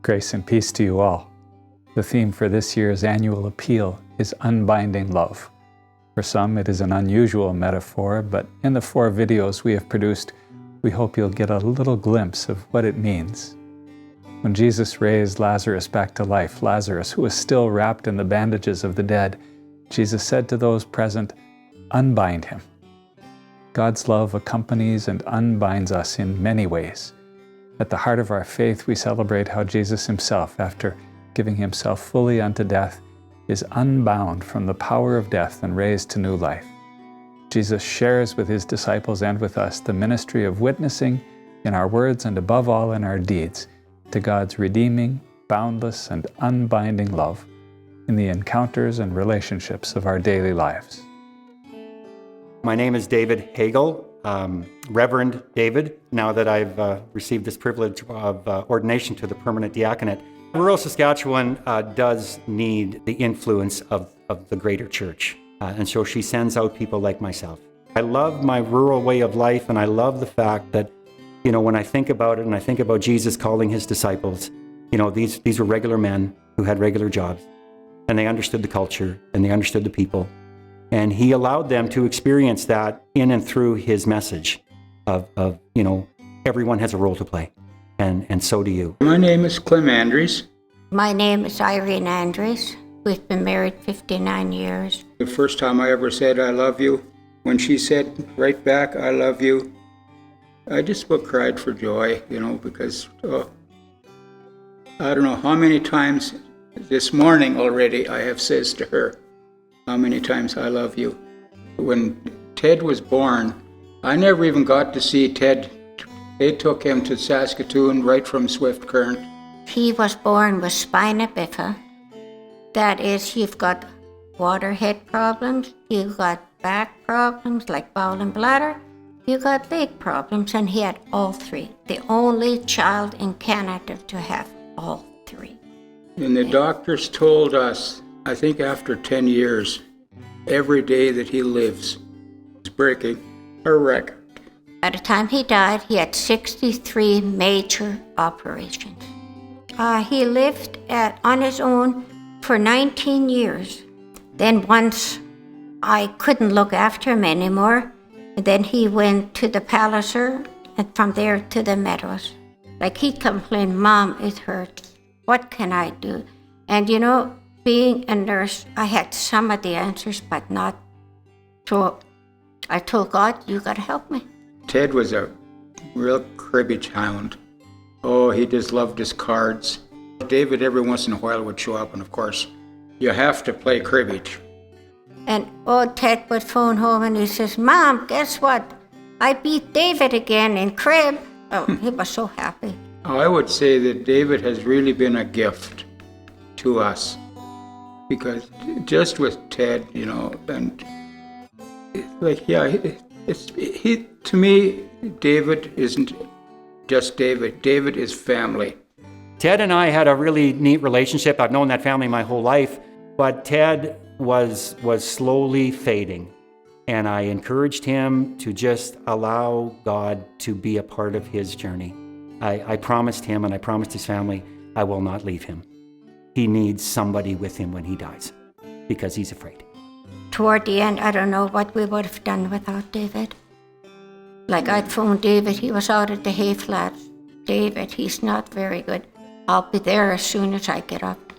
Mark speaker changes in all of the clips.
Speaker 1: Grace and peace to you all. The theme for this year's annual appeal is Unbinding Love. For some, it is an unusual metaphor, but in the 4 videos we have produced, we hope you'll get a little glimpse of what it means. When Jesus raised Lazarus back to life, Lazarus, who was still wrapped in the bandages of the dead, Jesus said to those present, "Unbind him." God's love accompanies and unbinds us in many ways. At the heart of our faith, we celebrate how Jesus himself, after giving himself fully unto death, is unbound from the power of death and raised to new life. Jesus shares with his disciples and with us the ministry of witnessing in our words and above all in our deeds to God's redeeming, boundless, and unbinding love in the encounters and relationships of our daily lives.
Speaker 2: My name is David Hagel, Reverend David, now that I've received this privilege of ordination to the permanent diaconate. Rural Saskatchewan does need the influence of the greater church, and so she sends out people like myself. I love my rural way of life, and I love the fact that, when I think about it and I think about Jesus calling his disciples, these were regular men who had regular jobs, and they understood the culture and they understood the people. And he allowed them to experience that in and through his message of everyone has a role to play, and so do you.
Speaker 3: My name is Clem Andrews.
Speaker 4: My name is Irene Andrews. We've been married 59 years.
Speaker 3: The first time I ever said I love you, when she said right back, I love you, I just about cried for joy, because I don't know how many times this morning already I have says to her, how many times I love you. When Ted was born, I never even got to see Ted. They took him to Saskatoon right from Swift Current.
Speaker 4: He was born with spina bifida. That is, you've got waterhead problems, you've got back problems like bowel and bladder, you've got leg problems, and he had all 3. The only child in Canada to have all 3.
Speaker 3: And the doctors told us, I think after 10 years, every day that he lives is breaking a record.
Speaker 4: By the time he died, he had 63 major operations. He lived on his own for 19 years. Then once I couldn't look after him anymore, and then he went to the Palliser, and from there to the Meadows. Like he'd complain, "Mom, it hurts. What can I do?" And being a nurse, I had some of the answers, but not. So I told God, you got to help me.
Speaker 3: Ted was a real cribbage hound. Oh, he just loved his cards. David every once in a while would show up, and of course, you have to play cribbage.
Speaker 4: And Ted would phone home and he says, "Mom, guess what? I beat David again in crib." Oh, he was so happy.
Speaker 3: I would say that David has really been a gift to us. Because just with Ted, and to me, David isn't just David. David is family.
Speaker 2: Ted and I had a really neat relationship. I've known that family my whole life, but Ted was slowly fading. And I encouraged him to just allow God to be a part of his journey. I promised him and I promised his family, I will not leave him. He needs somebody with him when he dies because he's afraid.
Speaker 4: Toward the end, I don't know what we would have done without David. Like I'd phone David, he was out at the hay flats. "David, he's not very good. I'll be there as soon as I get up."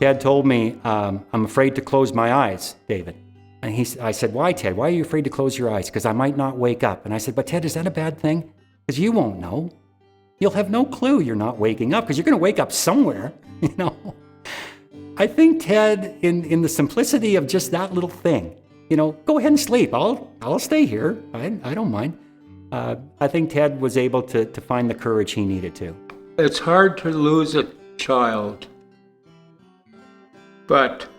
Speaker 2: Ted told me, "I'm afraid to close my eyes, David." And I said, "Why, Ted? Why are you afraid to close your eyes?" "Because I might not wake up." And I said, "But Ted, is that a bad thing? Because you won't know. You'll have no clue you're not waking up because you're going to wake up somewhere." I think Ted, in the simplicity of just that little thing, go ahead and sleep. I'll stay here. I don't mind. I think Ted was able to find the courage he needed to.
Speaker 3: It's hard to lose a child, but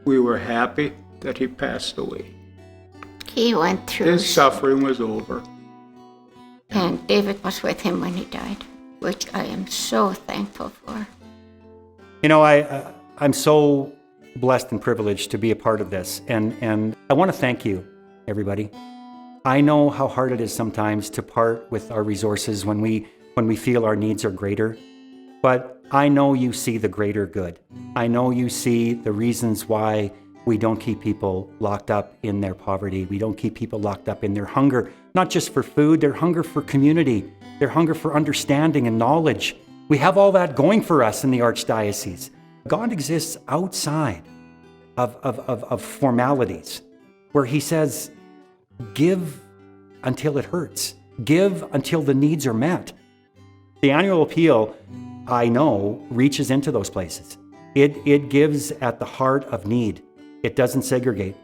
Speaker 3: we were happy that he passed away.
Speaker 4: He went through.
Speaker 3: His suffering was over.
Speaker 4: And David was with him when he died, which I am so thankful for.
Speaker 2: I'm so blessed and privileged to be a part of this. And I want to thank you, everybody. I know how hard it is sometimes to part with our resources when we feel our needs are greater. but I know you see the greater good. I know you see the reasons why we don't keep people locked up in their poverty. We don't keep people locked up in their hunger, not just for food, their hunger for community, their hunger for understanding and knowledge. We have all that going for us in the Archdiocese. God exists outside of formalities, where he says, give until it hurts. Give until the needs are met. The annual appeal, I know, reaches into those places. It gives at the heart of need. It doesn't segregate.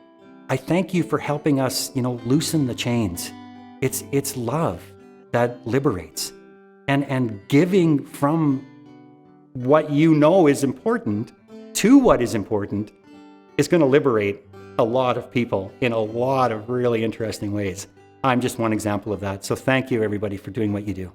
Speaker 2: I thank you for helping us, loosen the chains. It's love that liberates. And giving from what you know is important to what is important is going to liberate a lot of people in a lot of really interesting ways. I'm just one example of that. So thank you, everybody, for doing what you do.